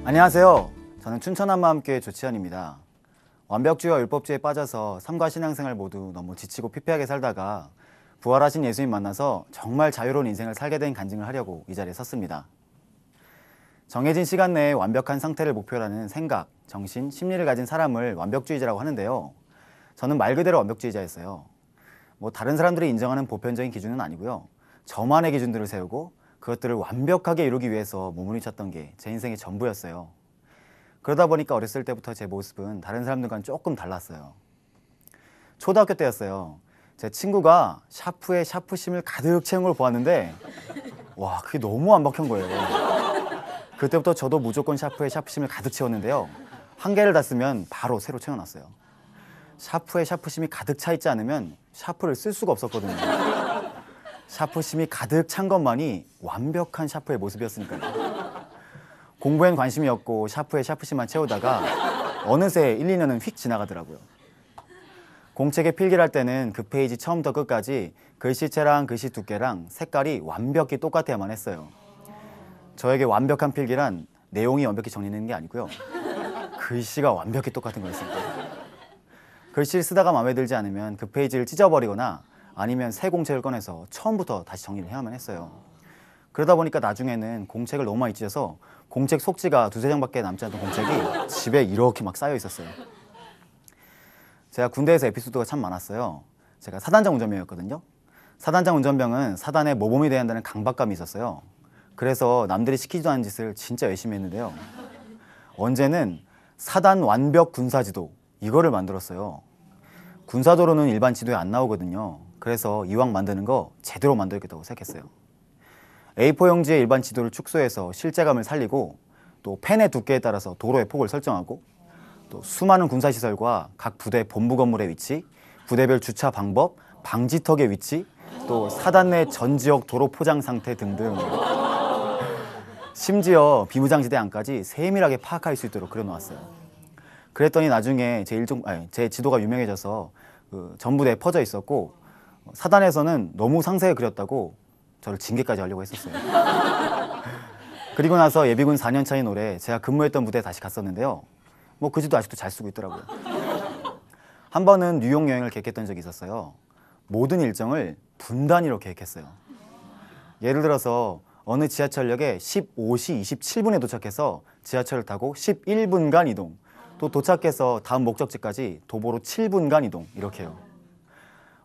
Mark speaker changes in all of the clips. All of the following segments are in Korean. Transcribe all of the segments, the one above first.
Speaker 1: 안녕하세요. 저는 춘천한마음교회 조치현입니다. 완벽주의와 율법주의에 빠져서 삶과 신앙생활 모두 너무 지치고 피폐하게 살다가 부활하신 예수님 만나서 정말 자유로운 인생을 살게 된 간증을 하려고 이 자리에 섰습니다. 정해진 시간 내에 완벽한 상태를 목표로 하는 생각, 정신, 심리를 가진 사람을 완벽주의자라고 하는데요. 저는 말 그대로 완벽주의자였어요. 다른 사람들이 인정하는 보편적인 기준은 아니고요. 저만의 기준들을 세우고 그것들을 완벽하게 이루기 위해서 몸부림쳤던 게 제 인생의 전부였어요. 그러다 보니까 어렸을 때부터 제 모습은 다른 사람들과는 조금 달랐어요. 초등학교 때였어요. 제 친구가 샤프에 샤프심을 가득 채운 걸 보았는데 와, 그게 너무 완벽한 거예요. 그때부터 저도 무조건 샤프에 샤프심을 가득 채웠는데요. 한 개를 다 쓰면 바로 새로 채워놨어요. 샤프에 샤프심이 가득 차 있지 않으면 샤프를 쓸 수가 없었거든요. 샤프심이 가득 찬 것만이 완벽한 샤프의 모습이었으니까요. 공부엔 관심이 없고 샤프에 샤프심만 채우다가 어느새 1, 2년은 휙 지나가더라고요. 공책에 필기를 할 때는 그 페이지 처음부터 끝까지 글씨체랑 글씨 두께랑 색깔이 완벽히 똑같아야만 했어요. 저에게 완벽한 필기란 내용이 완벽히 정리되는 게 아니고요. 글씨가 완벽히 똑같은 거였습니다. 글씨를 쓰다가 마음에 들지 않으면 그 페이지를 찢어버리거나 아니면 새 공책을 꺼내서 처음부터 다시 정리를 해야만 했어요. 그러다 보니까 나중에는 공책을 너무 많이 찢어서 공책 속지가 두세 장밖에 남지 않던 공책이 집에 이렇게 막 쌓여 있었어요. 제가 군대에서 에피소드가 참 많았어요. 제가 사단장 운전병이었거든요. 사단장 운전병은 사단에 모범이 돼야 한다는 강박감이 있었어요. 그래서 남들이 시키지도 않은 짓을 진짜 열심히 했는데요. 언제는 사단 완벽 군사지도 이거를 만들었어요. 군사도로는 일반 지도에 안 나오거든요. 그래서 이왕 만드는 거 제대로 만들겠다고 생각했어요. A4 용지의 일반 지도를 축소해서 실제감을 살리고 또 펜의 두께에 따라서 도로의 폭을 설정하고 또 수많은 군사시설과 각 부대 본부 건물의 위치, 부대별 주차 방법, 방지턱의 위치, 또 사단 내 전 지역 도로 포장 상태 등등 심지어 비무장지대 안까지 세밀하게 파악할 수 있도록 그려놓았어요. 그랬더니 나중에 제 지도가 유명해져서 전부대에 퍼져 있었고 사단에서는 너무 상세하게 그렸다고 저를 징계까지 하려고 했었어요. 그리고 나서 예비군 4년 차인 올해 제가 근무했던 부대에 다시 갔었는데요. 그 지도 아직도 잘 쓰고 있더라고요. 한 번은 뉴욕 여행을 계획했던 적이 있었어요. 모든 일정을 분 단위로 계획했어요. 예를 들어서 어느 지하철역에 15시 27분에 도착해서 지하철을 타고 11분간 이동, 또 도착해서 다음 목적지까지 도보로 7분간 이동, 이렇게 해요.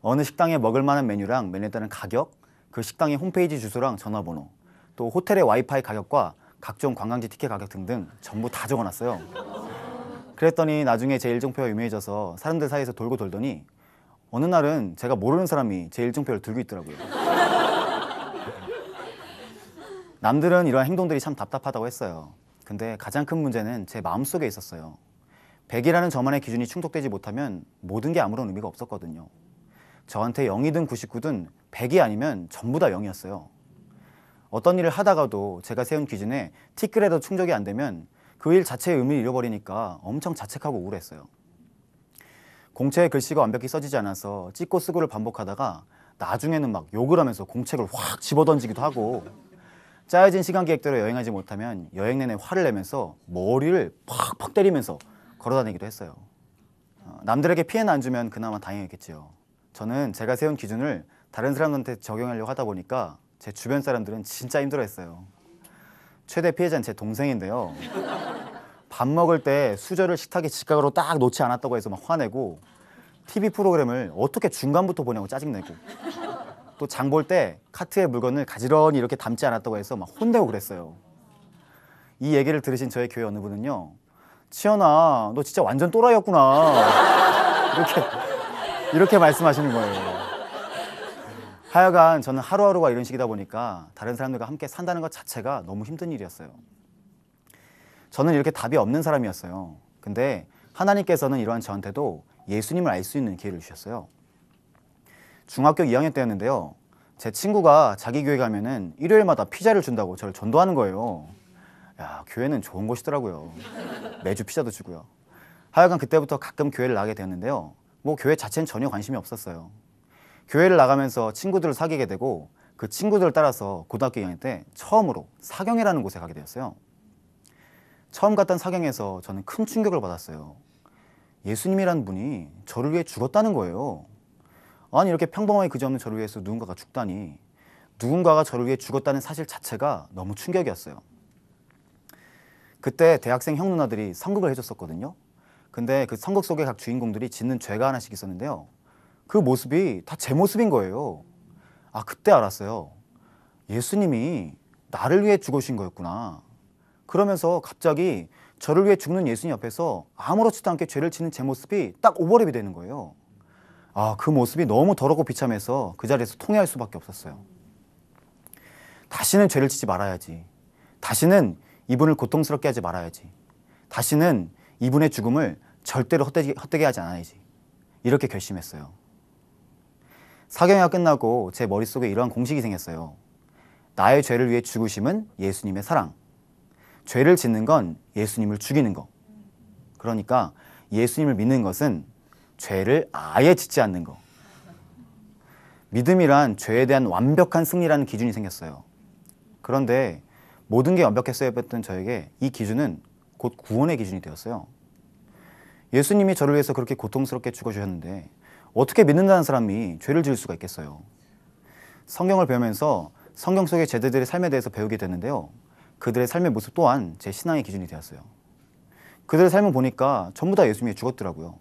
Speaker 1: 어느 식당에 먹을 만한 메뉴랑 메뉴에 따른 가격, 그 식당의 홈페이지 주소랑 전화번호, 또 호텔의 와이파이 가격과 각종 관광지 티켓 가격 등등 전부 다 적어놨어요. 그랬더니 나중에 제 일정표가 유명해져서 사람들 사이에서 돌고 돌더니 어느 날은 제가 모르는 사람이 제 일정표를 들고 있더라고요. 남들은 이런 행동들이 참 답답하다고 했어요. 근데 가장 큰 문제는 제 마음속에 있었어요. 100이라는 저만의 기준이 충족되지 못하면 모든 게 아무런 의미가 없었거든요. 저한테 0이든 99든 100이 아니면 전부 다 0이었어요. 어떤 일을 하다가도 제가 세운 기준에 티끌에도 충족이 안 되면 그 일 자체의 의미를 잃어버리니까 엄청 자책하고 우울했어요. 공책에 글씨가 완벽히 써지지 않아서 찍고 쓰고를 반복하다가 나중에는 막 욕을 하면서 공책을 확 집어던지기도 하고 짜여진 시간 계획대로 여행하지 못하면 여행 내내 화를 내면서 머리를 팍팍 때리면서 걸어다니기도 했어요. 남들에게 피해는 안 주면 그나마 다행이겠지요. 저는 제가 세운 기준을 다른 사람들한테 적용하려고 하다 보니까 제 주변 사람들은 진짜 힘들어했어요. 최대 피해자는 제 동생인데요. 밥 먹을 때 수저를 식탁에 직각으로 딱 놓지 않았다고 해서 막 화내고 TV 프로그램을 어떻게 중간부터 보냐고 짜증내고 또 장 볼 때 카트에 물건을 가지런히 이렇게 담지 않았다고 해서 막 혼내고 그랬어요. 이 얘기를 들으신 저희 교회 어느 분은요. 치현아, 너 진짜 완전 또라이였구나. 이렇게 말씀하시는 거예요. 하여간 저는 하루하루가 이런 식이다 보니까 다른 사람들과 함께 산다는 것 자체가 너무 힘든 일이었어요. 저는 이렇게 답이 없는 사람이었어요. 근데 하나님께서는 이러한 저한테도 예수님을 알 수 있는 기회를 주셨어요. 중학교 2학년 때였는데요. 제 친구가 자기 교회 가면은 일요일마다 피자를 준다고 저를 전도하는 거예요. 야, 교회는 좋은 곳이더라고요. 매주 피자도 주고요. 하여간 그때부터 가끔 교회를 나가게 되었는데요. 교회 자체는 전혀 관심이 없었어요. 교회를 나가면서 친구들을 사귀게 되고 그 친구들을 따라서 고등학교 2학년 때 처음으로 사경이라는 곳에 가게 되었어요. 처음 갔던 사경에서 저는 큰 충격을 받았어요. 예수님이란 분이 저를 위해 죽었다는 거예요. 아니 이렇게 평범하게 그지없는 저를 위해서 누군가가 죽다니, 누군가가 저를 위해 죽었다는 사실 자체가 너무 충격이었어요. 그때 대학생 형 누나들이 선극을 해줬었거든요. 근데 그 선극 속의 각 주인공들이 짓는 죄가 하나씩 있었는데요. 그 모습이 다 제 모습인 거예요. 아, 그때 알았어요. 예수님이 나를 위해 죽으신 거였구나. 그러면서 갑자기 저를 위해 죽는 예수님 옆에서 아무렇지도 않게 죄를 지는 제 모습이 딱 오버랩이 되는 거예요. 아, 그 모습이 너무 더럽고 비참해서 그 자리에서 통회할 수밖에 없었어요. 다시는 죄를 지지 말아야지. 다시는 이분을 고통스럽게 하지 말아야지. 다시는 이분의 죽음을 절대로 헛되게 하지 않아야지. 이렇게 결심했어요. 사경회가 끝나고 제 머릿속에 이러한 공식이 생겼어요. 나의 죄를 위해 죽으심은 예수님의 사랑. 죄를 짓는 건 예수님을 죽이는 거. 그러니까 예수님을 믿는 것은 죄를 아예 짓지 않는 거. 믿음이란 죄에 대한 완벽한 승리라는 기준이 생겼어요. 그런데 모든 게 완벽했어야 했던 저에게 이 기준은 곧 구원의 기준이 되었어요. 예수님이 저를 위해서 그렇게 고통스럽게 죽어주셨는데 어떻게 믿는다는 사람이 죄를 지을 수가 있겠어요. 성경을 배우면서 성경 속의 제자들의 삶에 대해서 배우게 됐는데요. 그들의 삶의 모습 또한 제 신앙의 기준이 되었어요. 그들의 삶을 보니까 전부 다 예수님이 죽었더라고요.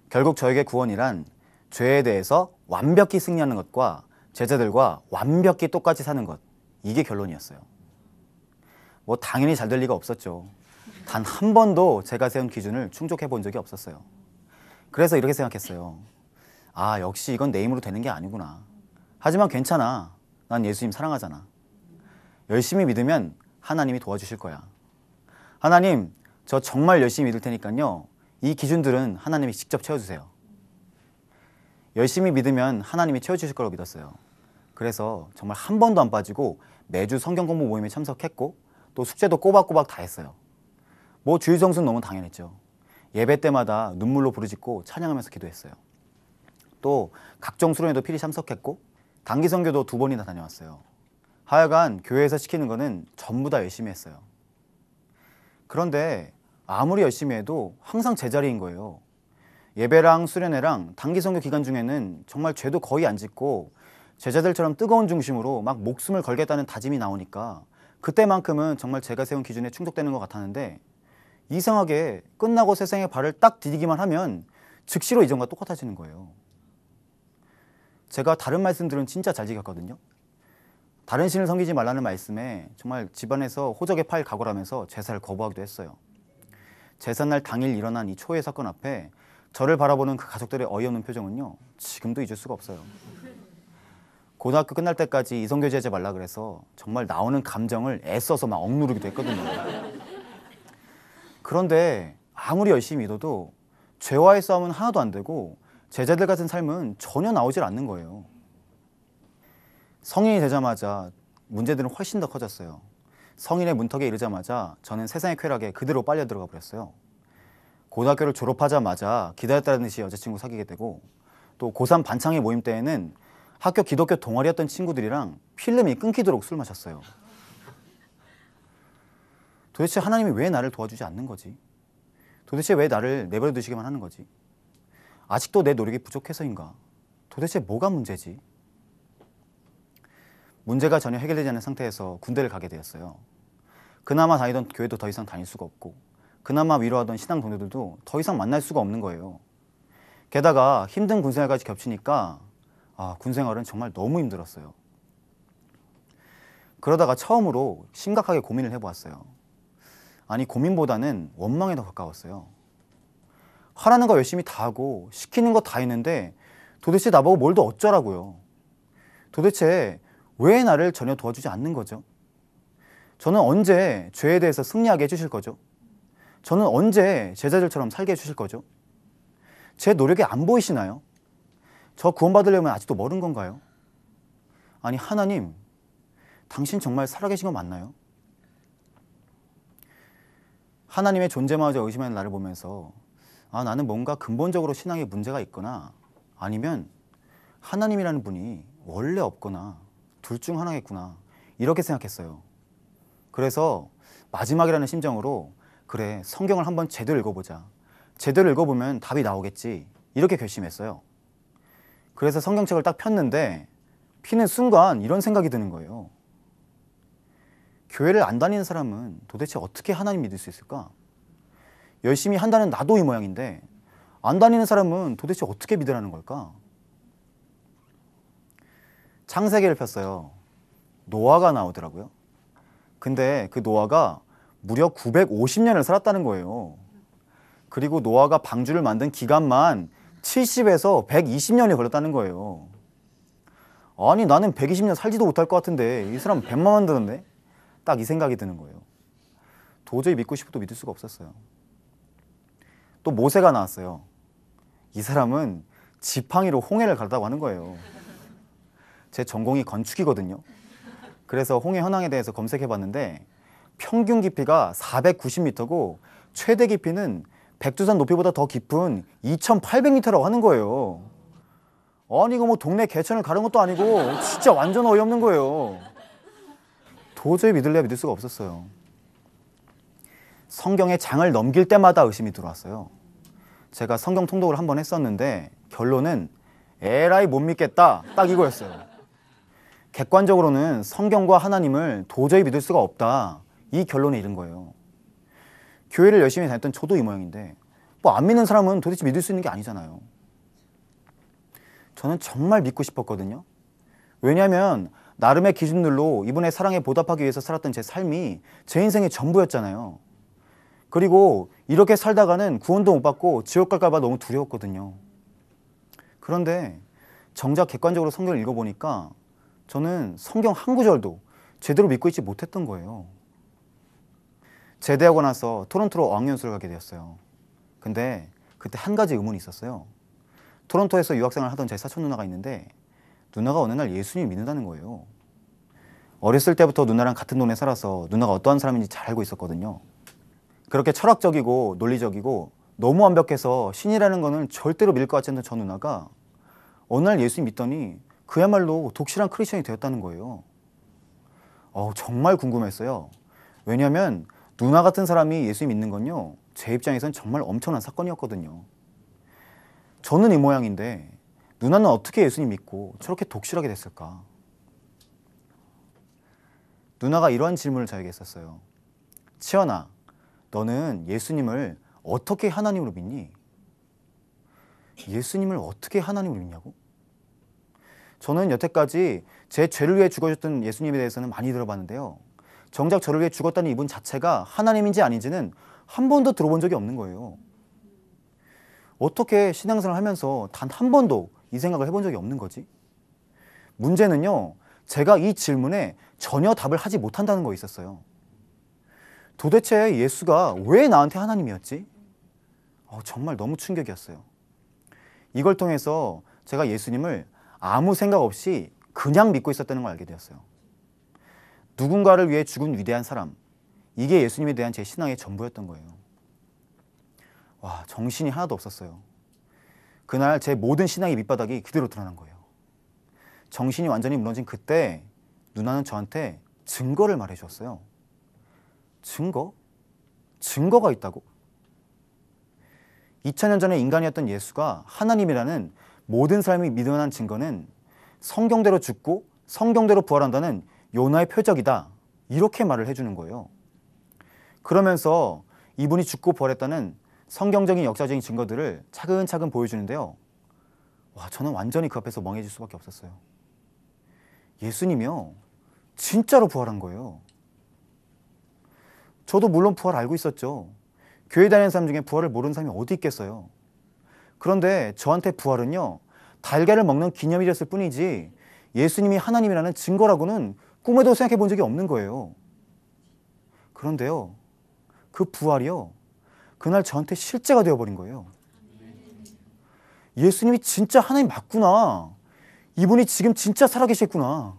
Speaker 1: 결국 저에게 구원이란 죄에 대해서 완벽히 승리하는 것과 제자들과 완벽히 똑같이 사는 것, 이게 결론이었어요. 뭐 당연히 잘 될 리가 없었죠. 단 한 번도 제가 세운 기준을 충족해 본 적이 없었어요. 그래서 이렇게 생각했어요. 아, 역시 이건 내 힘으로 되는 게 아니구나. 하지만 괜찮아. 난 예수님 사랑하잖아. 열심히 믿으면 하나님이 도와주실 거야. 하나님, 저 정말 열심히 믿을 테니까요. 이 기준들은 하나님이 직접 채워주세요. 열심히 믿으면 하나님이 채워주실 거라고 믿었어요. 그래서 정말 한 번도 안 빠지고 매주 성경 공부 모임에 참석했고 또 숙제도 꼬박꼬박 다 했어요. 뭐 주일 성수는 너무 당연했죠. 예배 때마다 눈물로 부르짖고 찬양하면서 기도했어요. 또 각종 수련회도 필히 참석했고 단기 선교도 2번이나 다녀왔어요. 하여간 교회에서 시키는 거는 전부 다 열심히 했어요. 그런데 아무리 열심히 해도 항상 제자리인 거예요. 예배랑 수련회랑 단기 선교 기간 중에는 정말 죄도 거의 안 짓고 제자들처럼 뜨거운 중심으로 막 목숨을 걸겠다는 다짐이 나오니까 그때만큼은 정말 제가 세운 기준에 충족되는 것 같았는데 이상하게 끝나고 세상에 발을 딱 디디기만 하면 즉시로 이전과 똑같아지는 거예요. 제가 다른 말씀들은 진짜 잘 지켰거든요. 다른 신을 섬기지 말라는 말씀에 정말 집안에서 호적의 팔 각오라면서 제사를 거부하기도 했어요. 제삿날 당일 일어난 이 초유의 사건 앞에 저를 바라보는 그 가족들의 어이없는 표정은요, 지금도 잊을 수가 없어요. 고등학교 끝날 때까지 이성교제 하지 말라 그래서 정말 나오는 감정을 애써서 막 억누르기도 했거든요. 그런데 아무리 열심히 믿어도 죄와의 싸움은 하나도 안 되고 제자들 같은 삶은 전혀 나오질 않는 거예요. 성인이 되자마자 문제들은 훨씬 더 커졌어요. 성인의 문턱에 이르자마자 저는 세상의 쾌락에 그대로 빨려 들어가 버렸어요. 고등학교를 졸업하자마자 기다렸다는 듯이 여자친구 사귀게 되고 또 고3 반창회 모임 때에는 학교 기독교 동아리였던 친구들이랑 필름이 끊기도록 술 마셨어요. 도대체 하나님이 왜 나를 도와주지 않는 거지? 도대체 왜 나를 내버려 두시기만 하는 거지? 아직도 내 노력이 부족해서인가? 도대체 뭐가 문제지? 문제가 전혀 해결되지 않은 상태에서 군대를 가게 되었어요. 그나마 다니던 교회도 더 이상 다닐 수가 없고 그나마 위로하던 신앙 동료들도 더 이상 만날 수가 없는 거예요. 게다가 힘든 군생활까지 겹치니까 군생활은 정말 너무 힘들었어요. 그러다가 처음으로 심각하게 고민을 해보았어요. 아니, 고민보다는 원망에 더 가까웠어요. 하라는 거 열심히 다 하고 시키는 거 다 했는데 도대체 나보고 뭘 더 어쩌라고요. 도대체 왜 나를 전혀 도와주지 않는 거죠? 저는 언제 죄에 대해서 승리하게 해주실 거죠? 저는 언제 제자들처럼 살게 해주실 거죠? 제 노력이 안 보이시나요? 저 구원받으려면 아직도 멀은 건가요? 아니, 하나님, 당신 정말 살아계신 거 맞나요? 하나님의 존재마저 의심하는 나를 보면서 나는 뭔가 근본적으로 신앙에 문제가 있거나 아니면 하나님이라는 분이 원래 없거나 둘 중 하나겠구나, 이렇게 생각했어요. 그래서 마지막이라는 심정으로 그래, 성경을 한번 제대로 읽어보자. 제대로 읽어보면 답이 나오겠지. 이렇게 결심했어요. 그래서 성경책을 딱 폈는데 피는 순간 이런 생각이 드는 거예요. 교회를 안 다니는 사람은 도대체 어떻게 하나님 믿을 수 있을까? 열심히 한다는 나도 이 모양인데 안 다니는 사람은 도대체 어떻게 믿으라는 걸까? 창세기를 폈어요. 노아가 나오더라고요. 근데 그 노아가 무려 950년을 살았다는 거예요. 그리고 노아가 방주를 만든 기간만 70에서 120년이 걸렸다는 거예요. 아니, 나는 120년 살지도 못할 것 같은데 이 사람 100만 만드는데? 딱 이 생각이 드는 거예요. 도저히 믿고 싶어도 믿을 수가 없었어요. 또 모세가 나왔어요. 이 사람은 지팡이로 홍해를 갈다고 하는 거예요. 제 전공이 건축이거든요. 그래서 홍해 현황에 대해서 검색해 봤는데 평균 깊이가 490m고 최대 깊이는 백두산 높이보다 더 깊은 2800m라고 하는 거예요. 아니, 이거 뭐 동네 개천을 가른 것도 아니고 진짜 완전 어이없는 거예요. 도저히 믿을래야 믿을 수가 없었어요. 성경의 장을 넘길 때마다 의심이 들어왔어요. 제가 성경 통독을 한번 했었는데 결론은 에라이 못 믿겠다, 딱 이거였어요. 객관적으로는 성경과 하나님을 도저히 믿을 수가 없다, 이 결론에 이른 거예요. 교회를 열심히 다녔던 저도 이 모양인데 뭐 안 믿는 사람은 도대체 믿을 수 있는 게 아니잖아요. 저는 정말 믿고 싶었거든요. 왜냐하면 나름의 기준들로 이분의 사랑에 보답하기 위해서 살았던 제 삶이 제 인생의 전부였잖아요. 그리고 이렇게 살다가는 구원도 못 받고 지옥 갈까 봐 너무 두려웠거든요. 그런데 정작 객관적으로 성경을 읽어보니까 저는 성경 한 구절도 제대로 믿고 있지 못했던 거예요. 제대하고 나서 토론토로 어학연수를 가게 되었어요. 근데 그때 한 가지 의문이 있었어요. 토론토에서 유학생활을 하던 제 사촌 누나가 있는데 누나가 어느 날 예수님을 믿는다는 거예요. 어렸을 때부터 누나랑 같은 동네 살아서 누나가 어떠한 사람인지 잘 알고 있었거든요. 그렇게 철학적이고 논리적이고 너무 완벽해서 신이라는 거는 절대로 믿을 것 같지 않던 저 누나가 어느 날 예수님 믿더니 그야말로 독실한 크리스천이 되었다는 거예요. 정말 궁금했어요. 왜냐하면 누나 같은 사람이 예수님 믿는 건요, 제 입장에선 정말 엄청난 사건이었거든요. 저는 이 모양인데 누나는 어떻게 예수님 믿고 저렇게 독실하게 됐을까? 누나가 이러한 질문을 저에게 했었어요. 치연아, 너는 예수님을 어떻게 하나님으로 믿니? 예수님을 어떻게 하나님으로 믿냐고? 저는 여태까지 제 죄를 위해 죽어줬던 예수님에 대해서는 많이 들어봤는데요. 정작 저를 위해 죽었다는 이분 자체가 하나님인지 아닌지는 한 번도 들어본 적이 없는 거예요. 어떻게 신앙생활을 하면서 단 한 번도 이 생각을 해본 적이 없는 거지? 문제는요, 제가 이 질문에 전혀 답을 하지 못한다는 거 있었어요. 도대체 예수가 왜 나한테 하나님이었지? 정말 너무 충격이었어요. 이걸 통해서 제가 예수님을 아무 생각 없이 그냥 믿고 있었다는 걸 알게 되었어요. 누군가를 위해 죽은 위대한 사람, 이게 예수님에 대한 제 신앙의 전부였던 거예요. 와, 정신이 하나도 없었어요. 그날 제 모든 신앙의 밑바닥이 그대로 드러난 거예요. 정신이 완전히 무너진 그때 누나는 저한테 증거를 말해 주었어요. 증거? 증거가 있다고? 2000년 전에 인간이었던 예수가 하나님이라는 모든 삶이 믿어난 증거는 성경대로 죽고 성경대로 부활한다는 요나의 표적이다, 이렇게 말을 해주는 거예요. 그러면서 이분이 죽고 부활했다는 성경적인 역사적인 증거들을 차근차근 보여주는데요. 와, 저는 완전히 그 앞에서 멍해질 수밖에 없었어요. 예수님이요, 진짜로 부활한 거예요. 저도 물론 부활 알고 있었죠. 교회 다니는 사람 중에 부활을 모르는 사람이 어디 있겠어요. 그런데 저한테 부활은요, 달걀을 먹는 기념일이었을 뿐이지 예수님이 하나님이라는 증거라고는 꿈에도 생각해 본 적이 없는 거예요. 그런데요, 그 부활이요, 그날 저한테 실제가 되어버린 거예요. 예수님이 진짜 하나님 맞구나. 이분이 지금 진짜 살아계셨구나.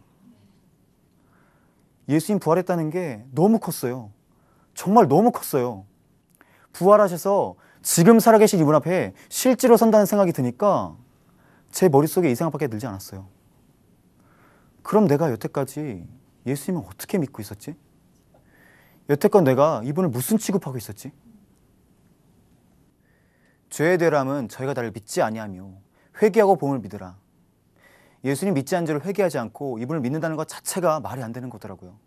Speaker 1: 예수님 부활했다는 게 너무 컸어요. 정말 너무 컸어요. 부활하셔서 지금 살아계신 이분 앞에 실제로 선다는 생각이 드니까 제 머릿속에 이 생각밖에 들지 않았어요. 그럼 내가 여태까지 예수님을 어떻게 믿고 있었지? 여태껏 내가 이분을 무슨 취급하고 있었지? 죄의 대람은 저희가 나를 믿지 아니하며 회개하고 복음을 믿으라. 예수님 믿지 않은 죄를 회개하지 않고 이분을 믿는다는 것 자체가 말이 안 되는 거더라고요.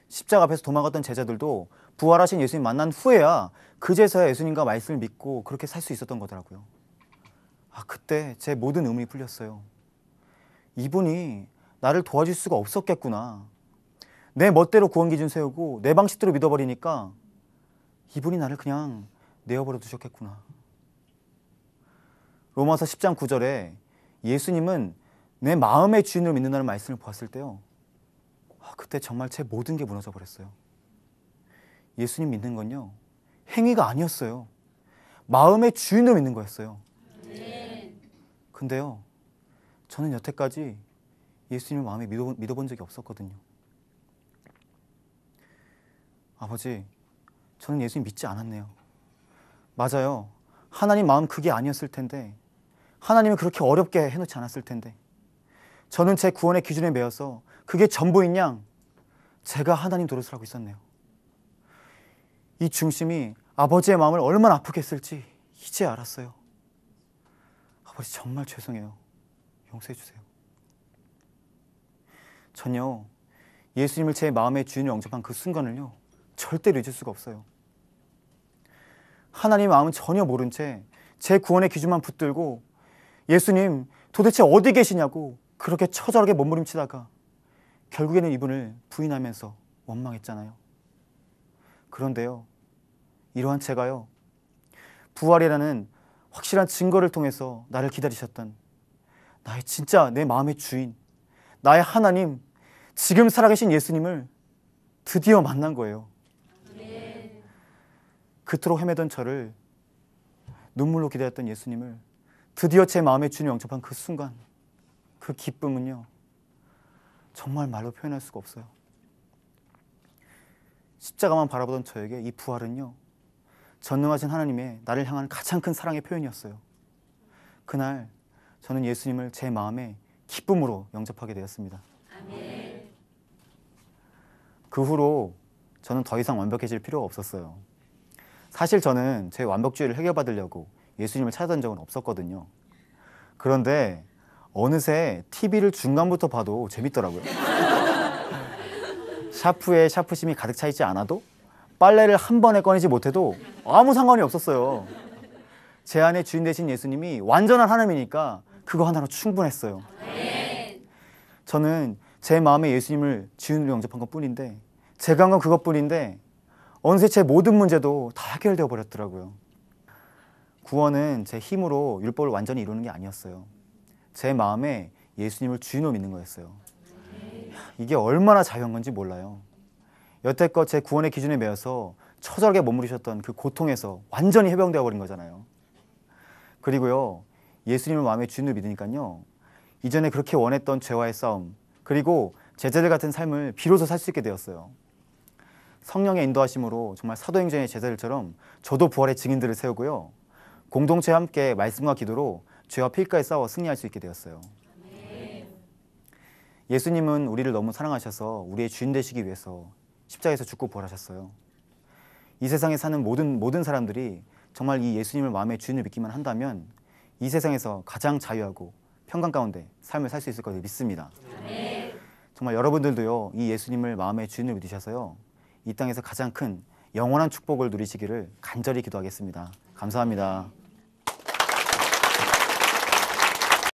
Speaker 1: 십자가 앞에서 도망갔던 제자들도 부활하신 예수님 만난 후에야 그제서야 예수님과 말씀을 믿고 그렇게 살 수 있었던 거더라고요. 그때 제 모든 의문이 풀렸어요. 이분이 나를 도와줄 수가 없었겠구나. 내 멋대로 구원 기준 세우고 내 방식대로 믿어버리니까 이분이 나를 그냥 내어버려 두셨겠구나. 로마서 10장 9절에 예수님은 내 마음의 주인을 믿는다는 말씀을 보았을 때요, 그때 정말 제 모든 게 무너져 버렸어요. 예수님 믿는 건요, 행위가 아니었어요. 마음의 주인을 믿는 거였어요. 근데요, 저는 여태까지 예수님을 마음에 믿어본 적이 없었거든요. 아버지, 저는 예수님 믿지 않았네요. 맞아요. 하나님 마음 그게 아니었을 텐데, 하나님은 그렇게 어렵게 해놓지 않았을 텐데, 저는 제 구원의 기준에 매여서 그게 전부인 양 제가 하나님 노릇을 하고 있었네요. 이 중심이 아버지의 마음을 얼마나 아프게 했을지 이제 알았어요. 아버지, 정말 죄송해요. 용서해 주세요. 전요, 예수님을 제 마음의 주인으로 영접한 그 순간을요, 절대로 잊을 수가 없어요. 하나님의 마음은 전혀 모른 채 제 구원의 기준만 붙들고 예수님 도대체 어디 계시냐고 그렇게 처절하게 몸부림치다가 결국에는 이분을 부인하면서 원망했잖아요. 그런데요, 이러한 제가요, 부활이라는 확실한 증거를 통해서 나를 기다리셨던 나의 진짜 내 마음의 주인, 나의 하나님, 지금 살아계신 예수님을 드디어 만난 거예요. 그토록 헤매던 저를, 눈물로 기다렸던 예수님을 드디어 제 마음의 주인을 영접한 그 순간, 그 기쁨은요, 정말 말로 표현할 수가 없어요. 십자가만 바라보던 저에게 이 부활은요, 전능하신 하나님의 나를 향한 가장 큰 사랑의 표현이었어요. 그날 저는 예수님을 제 마음의 기쁨으로 영접하게 되었습니다. 아멘. 그 후로 저는 더 이상 완벽해질 필요가 없었어요. 사실 저는 제 완벽주의를 해결받으려고 예수님을 찾아던 적은 없었거든요. 그런데 어느새 TV를 중간부터 봐도 재밌더라고요. 샤프에 샤프심이 가득 차 있지 않아도, 빨래를 한 번에 꺼내지 못해도 아무 상관이 없었어요. 제 안에 주인 되신 예수님이 완전한 하나님이니까 그거 하나로 충분했어요. 저는 제 마음에 예수님을 주인으로 영접한 것뿐인데, 제가 한 건 그것뿐인데 어느새 제 모든 문제도 다 해결되어 버렸더라고요. 구원은 제 힘으로 율법을 완전히 이루는 게 아니었어요. 제 마음에 예수님을 주인으로 믿는 거였어요. 이게 얼마나 자유한 건지 몰라요. 여태껏 제 구원의 기준에 매여서 처절하게 머무르셨던 그 고통에서 완전히 해방되어 버린 거잖아요. 그리고요, 예수님을 마음의 주인으로 믿으니까요, 이전에 그렇게 원했던 죄와의 싸움, 그리고 제자들 같은 삶을 비로소 살 수 있게 되었어요. 성령의 인도하심으로 정말 사도행전의 제자들처럼 저도 부활의 증인들을 세우고요, 공동체와 함께 말씀과 기도로 죄와 필가에 싸워 승리할 수 있게 되었어요. 예수님은 우리를 너무 사랑하셔서 우리의 주인 되시기 위해서 십자가에서 죽고 부활하셨어요. 이 세상에 사는 모든 사람들이 정말 이 예수님을 마음의 주인을 믿기만 한다면 이 세상에서 가장 자유하고 평강 가운데 삶을 살 수 있을 것을 믿습니다. 정말 여러분들도요, 이 예수님을 마음의 주인을 믿으셔서요, 이 땅에서 가장 큰 영원한 축복을 누리시기를 간절히 기도하겠습니다. 감사합니다.